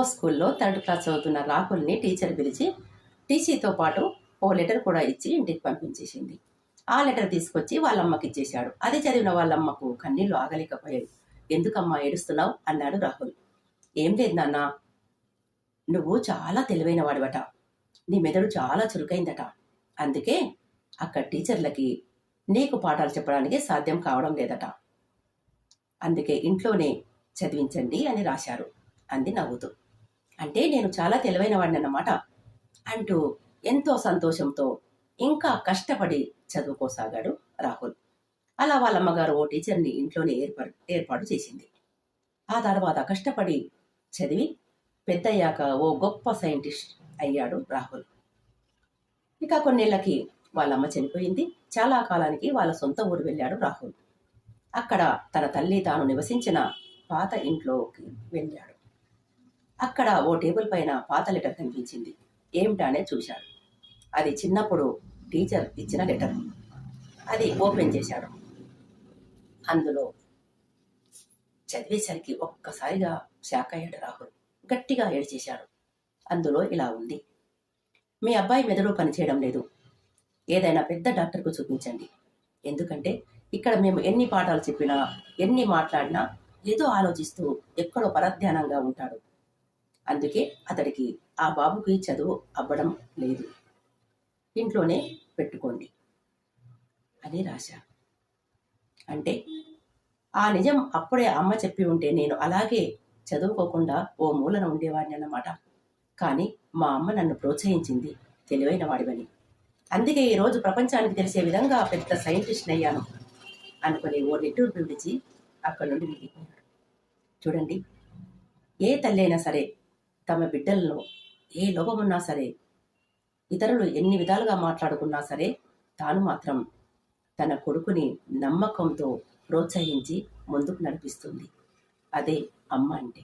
స్కూల్లో 3rd class చదువుతున్న రాహుల్ని teacher పిలిచి టీసీతో పాటు ఓ లెటర్ కూడా ఇచ్చి ఇంటికి పంపించేసింది. ఆ లెటర్ తీసుకొచ్చి వాళ్ళమ్మకి ఇచ్చేశాడు. అది చదివిన వాళ్ళమ్మకు కన్నీళ్లు ఆగలేకపోయాయి. ఎందుకమ్మా ఏడుస్తున్నావు అన్నాడు రాహుల్. ఏం లేదు నాన్న, నువ్వు చాలా తెలివైన వాడివట, నీ మెదడు చాలా చురుకైందట, అందుకే అక్కడ టీచర్లకి నీకు పాఠాలు చెప్పడానికి సాధ్యం కావడం లేదట, అందుకే ఇంట్లోనే చదివించండి అని రాశారు అంది నవ్వుతూ. అంటే నేను చాలా తెలివైన వాడిని అన్నమాట అంటూ ఎంతో సంతోషంతో ఇంకా కష్టపడి చదువుకోసాగాడు రాహుల్. అలా వాళ్ళమ్మగారు ఓ టీచర్ని ఇంట్లోనే ఏర్పాటు చేసింది. ఆ తర్వాత కష్టపడి చదివి పెద్దయ్యాక ఓ గొప్ప సైంటిస్ట్ అయ్యాడు రాహుల్. ఇక కొన్నేళ్లకి వాళ్ళమ్మ చనిపోయింది. చాలా కాలానికి వాళ్ళ సొంత ఊరు వెళ్ళాడు రాహుల్. అక్కడ తన తల్లి తాను నివసించిన పాత ఇంట్లోకి వెళ్ళాడు. అక్కడ ఓ టేబుల్ పైన పాత లెటర్ కనిపించింది. ఏమిటానే చూశాడు. అది చిన్నప్పుడు టీచర్ ఇచ్చిన లెటర్. అది ఓపెన్ చేశాడు. అందులో చదివేసరికి ఒక్కసారిగా షాక్ అయ్యాడు రాహుల్. గట్టిగా ఏడ్చేశాడు. అందులో ఇలా ఉంది: మీ అబ్బాయి మెదడు పనిచేయడం లేదు, ఏదైనా పెద్ద డాక్టర్కు చూపించండి. ఎందుకంటే ఇక్కడ మేము ఎన్ని పాఠాలు చెప్పినా ఎన్ని మాట్లాడినా ఏదో ఆలోచిస్తూ ఎక్కడో పరధ్యానంగా ఉంటాడు. అందుకే అతడికి ఆ బాబుకి చదువు అవ్వడం లేదు, ఇంట్లోనే పెట్టుకోండి అని రాశా. అంటే ఆ నిజం అప్పుడే అమ్మ చెప్పి ఉంటే నేను అలాగే చదువుకోకుండా ఓ మూలన ఉండేవాడిని అన్నమాట. కానీ మా అమ్మ నన్ను ప్రోత్సహించింది, తెలివైన వాడివని. అందుకే ఈరోజు ప్రపంచానికి తెలిసే విధంగా పెద్ద సైంటిస్ట్ అయ్యాను అనుకుని ఓ నిట్టూర్పు విడిచి అక్కడి నుండి వెళ్ళిపోయాడు. చూడండి, ఏ తల్లి అయినా సరే తమ బిడ్డల్లో ఏ లోపమున్నా సరే, ఇతరులు ఎన్ని విధాలుగా మాట్లాడుకున్నా సరే, తాను మాత్రం తన కొడుకుని నమ్మకంతో ప్రోత్సహించి ముందుకు నడిపిస్తుంది. అదే అమ్మ అంటే.